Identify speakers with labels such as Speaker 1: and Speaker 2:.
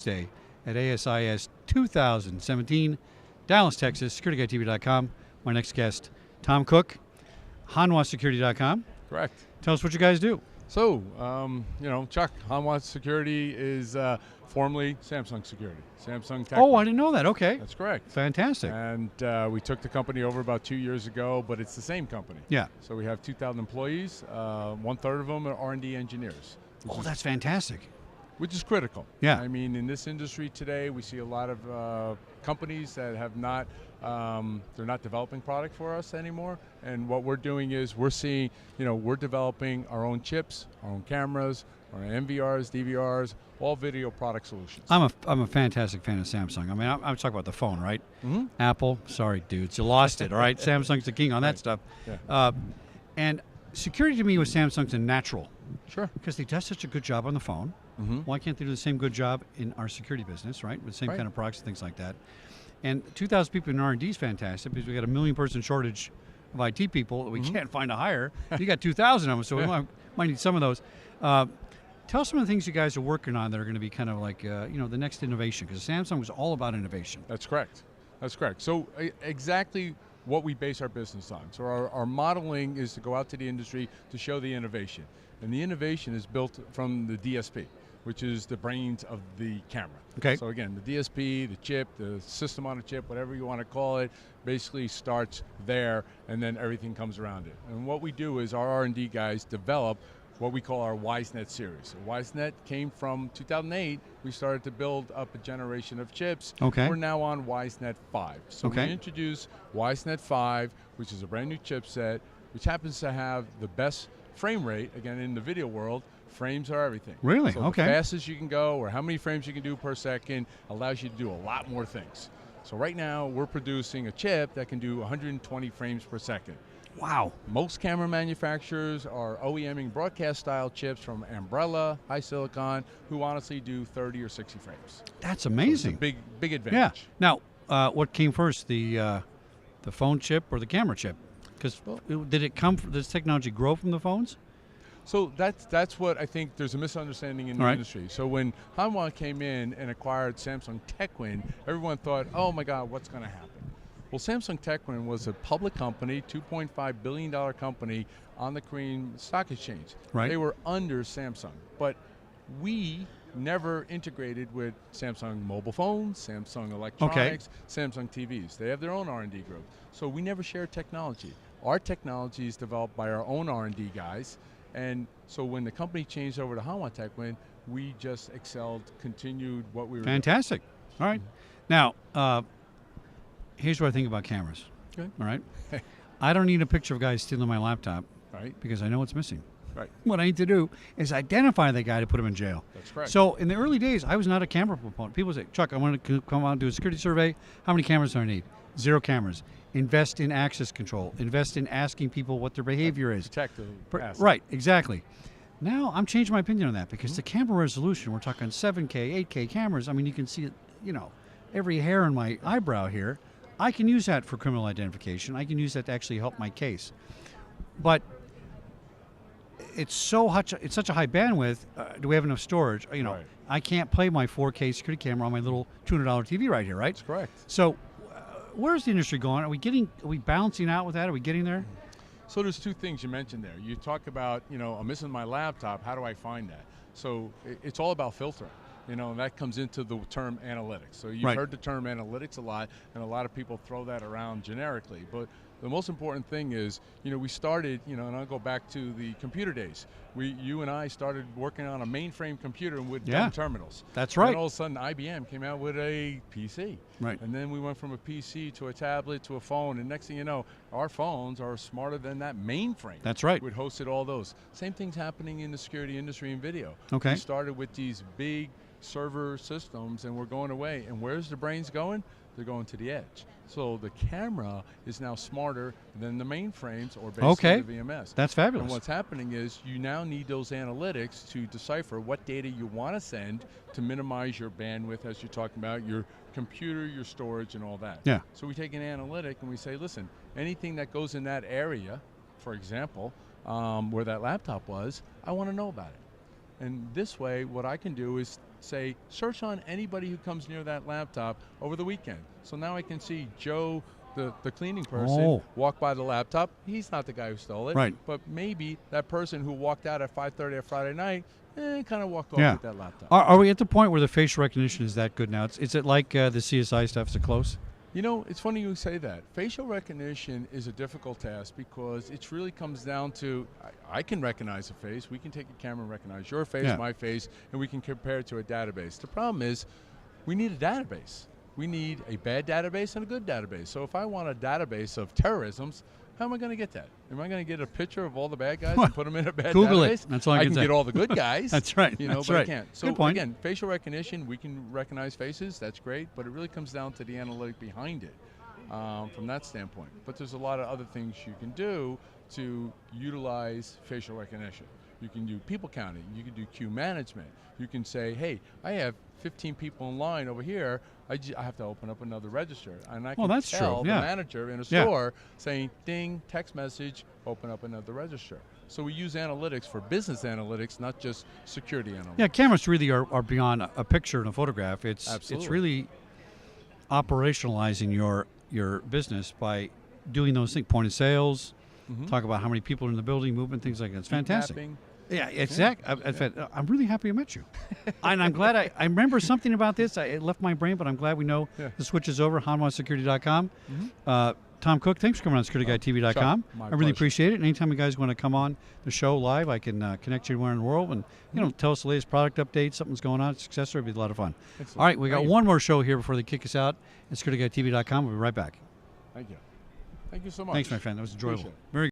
Speaker 1: Tuesday at ASIS 2017, Dallas, Texas, SecurityGuideTV.com. My next guest, Tom Cook, HanwhaSecurity.com.
Speaker 2: Correct.
Speaker 1: Tell us what you guys do.
Speaker 2: So, Chuck, Hanwha Security is formerly Samsung Security. Samsung Tech.
Speaker 1: Oh, I didn't know that. Okay.
Speaker 2: That's correct.
Speaker 1: Fantastic.
Speaker 2: And we took the company over about 2 years ago, but it's the same company.
Speaker 1: Yeah.
Speaker 2: So we have 2,000 employees. 1/3 of them are R&D engineers.
Speaker 1: Oh, that's fantastic.
Speaker 2: Which is critical.
Speaker 1: Yeah.
Speaker 2: I mean, in this industry today, we see a lot of companies that have not, they're not developing product for us anymore. And what we're doing is we're seeing, we're developing our own chips, our own cameras, our NVRs, DVRs, all video product solutions.
Speaker 1: I'm a fantastic fan of Samsung. I mean, I'm talking about the phone, right?
Speaker 2: Mm-hmm.
Speaker 1: Apple, sorry, dudes, you lost it, all right? Samsung's the king on that stuff.
Speaker 2: Yeah.
Speaker 1: And security to me with Samsung's a natural.
Speaker 2: Sure.
Speaker 1: Because they do such a good job on the phone.
Speaker 2: Mm-hmm.
Speaker 1: Why can't they do the same good job in our security business, right? With the same
Speaker 2: Right.
Speaker 1: kind of products and things like that. And 2,000 people in R&D is fantastic because we got a 1 million person shortage of IT people that we can't find to hire. You got 2,000 of them, so we might need some of those. Tell us some of the things you guys are working on that are going to be kind of like, the next innovation, because Samsung was all about innovation.
Speaker 2: That's correct. That's correct. So exactly what we base our business on. So our modeling is to go out to the industry to show the innovation. And the innovation is built from the DSP, which is the brains of the camera.
Speaker 1: Okay.
Speaker 2: So again, the DSP, the chip, the system on a chip, whatever you want to call it, basically starts there, and then everything comes around it. And what we do is our R&D guys develop what we call our WiseNet series. So WiseNet came from 2008. We started to build up a generation of chips.
Speaker 1: Okay.
Speaker 2: We're now on WiseNet 5. So we introduced WiseNet 5, which is a brand new chipset, which happens to have the best frame rate, again, in the video world. Frames are everything.
Speaker 1: Really?
Speaker 2: So
Speaker 1: Okay.
Speaker 2: the fastest you can go, or how many frames you can do per second, allows you to do a lot more things. So right now, we're producing a chip that can do 120 frames per second.
Speaker 1: Wow.
Speaker 2: Most camera manufacturers are OEMing broadcast style chips from Umbrella, HiSilicon, who honestly do 30 or 60 frames.
Speaker 1: That's
Speaker 2: So
Speaker 1: amazing.
Speaker 2: it's a big
Speaker 1: Yeah.
Speaker 2: advantage.
Speaker 1: Now, what came first, the phone chip or the camera chip? Because did it come? Did this technology grow from the phones?
Speaker 2: So that's what I think there's a misunderstanding in the industry. So when Hanwha came in and acquired Samsung Techwin, everyone thought, oh my God, what's going to happen? Well, Samsung Techwin was a public company, $2.5 billion company on the Korean Stock Exchange.
Speaker 1: Right.
Speaker 2: They were under Samsung, but we never integrated with Samsung mobile phones, Samsung electronics, Samsung TVs. They have their own R&D group. So we never shared technology. Our technology is developed by our own R&D guys, and so when the company changed over to Hanwha Techwin, we just excelled, continued what we were
Speaker 1: Fantastic. All right. Now, here's what I think about cameras.
Speaker 2: Okay.
Speaker 1: All right. I don't need a picture of guys stealing my laptop
Speaker 2: Right.
Speaker 1: because I know what's missing.
Speaker 2: Right.
Speaker 1: What I need to do is identify the guy to put him in jail.
Speaker 2: That's correct.
Speaker 1: So in the early days, I was not a camera proponent. People say, Chuck, I want to come out and do a security survey. How many cameras do I need? 0 cameras. Invest in access control. Invest in asking people what their behavior is.
Speaker 2: Protect the asset.
Speaker 1: Right, exactly. Now I'm changing my opinion on that because the camera resolution, we're talking 7K, 8K cameras. I mean, you can see, every hair on my eyebrow here. I can use that for criminal identification. I can use that to actually help my case. But it's such a high bandwidth. Do we have enough storage?
Speaker 2: Right.
Speaker 1: I can't play my 4K security camera on my little $200 TV right here, right?
Speaker 2: That's correct.
Speaker 1: So, where's the industry going? Are we balancing out with that? Are we getting there?
Speaker 2: So there's 2 things you mentioned there. You talk about, I'm missing my laptop. How do I find that? So it's all about filtering. And that comes into the term analytics. So you've heard the term analytics a lot, and a lot of people throw that around generically. But the most important thing is, we started, and I'll go back to the computer days. You and I started working on a mainframe computer with dumb terminals.
Speaker 1: That's right.
Speaker 2: And all of a sudden, IBM came out with a PC.
Speaker 1: Right.
Speaker 2: And then we went from a PC to a tablet to a phone, and next thing you know, our phones are smarter than that mainframe.
Speaker 1: That's right.
Speaker 2: Which hosted all those. Same thing's happening in the security industry and video.
Speaker 1: Okay.
Speaker 2: We started with these big server systems, and we're going away. And where's the brains going? They're going to the edge. So the camera is now smarter than the mainframes or basically the VMS.
Speaker 1: That's fabulous.
Speaker 2: And what's happening is you now need those analytics to decipher what data you want to send to minimize your bandwidth, as you're talking about, your computer, your storage, and all that.
Speaker 1: Yeah.
Speaker 2: So we take an analytic and we say, listen, anything that goes in that area, for example, where that laptop was, I want to know about it. And this way, what I can do is say, search on anybody who comes near that laptop over the weekend. So now I can see Joe, the cleaning person, walk by the laptop. He's not the guy who stole it.
Speaker 1: Right.
Speaker 2: But maybe that person who walked out at 5:30 on Friday night, kind of walked off with that laptop.
Speaker 1: Are we at the point where the facial recognition is that good now? Is it like the CSI stuff? Is it close?
Speaker 2: You know, it's funny you say that. Facial recognition is a difficult task because it really comes down to, I can recognize a face. We can take a camera and recognize your face, my face, and we can compare it to a database. The problem is we need a database. We need a bad database and a good database. So if I want a database of terrorisms, how am I going to get that? Am I going to get a picture of all the bad guys and put them in a bad
Speaker 1: Google
Speaker 2: database?
Speaker 1: It. That's all I can say.
Speaker 2: Get all the good guys.
Speaker 1: That's right.
Speaker 2: You know,
Speaker 1: That's
Speaker 2: but
Speaker 1: right.
Speaker 2: I can't. So
Speaker 1: good point.
Speaker 2: again, facial recognition, we can recognize faces. That's great, but it really comes down to the analytic behind it from that standpoint. But there's a lot of other things you can do to utilize facial recognition. You can do people counting. You can do queue management. You can say, hey, I have 15 people in line over here. I have to open up another register. And I can tell the manager in a store saying, ding, text message, open up another register. So we use analytics for business analytics, not just security analytics.
Speaker 1: Yeah, cameras really are beyond a picture and a photograph. It's really operationalizing your business by doing those things. Point of sales, talk about how many people are in the building, movement, things like that. It's fantastic.
Speaker 2: Mapping.
Speaker 1: Yeah, exactly. I'm really happy I met you. And I'm glad I remember something about this. It left my brain, but I'm glad we know the switch is over. HanwhaSecurity.com. Tom Cook, thanks for coming on SecurityGuideTV.com. I really appreciate it. And anytime you guys want to come on the show live, I can connect you anywhere in the world and tell us the latest product updates, something's going on, successor. It'd be a lot of fun.
Speaker 2: Excellent.
Speaker 1: All right, we got one more show here before they kick us out at SecurityGuideTV.com. We'll be right back.
Speaker 2: Thank you. Thank you so much.
Speaker 1: Thanks, my friend. That was enjoyable. Very good.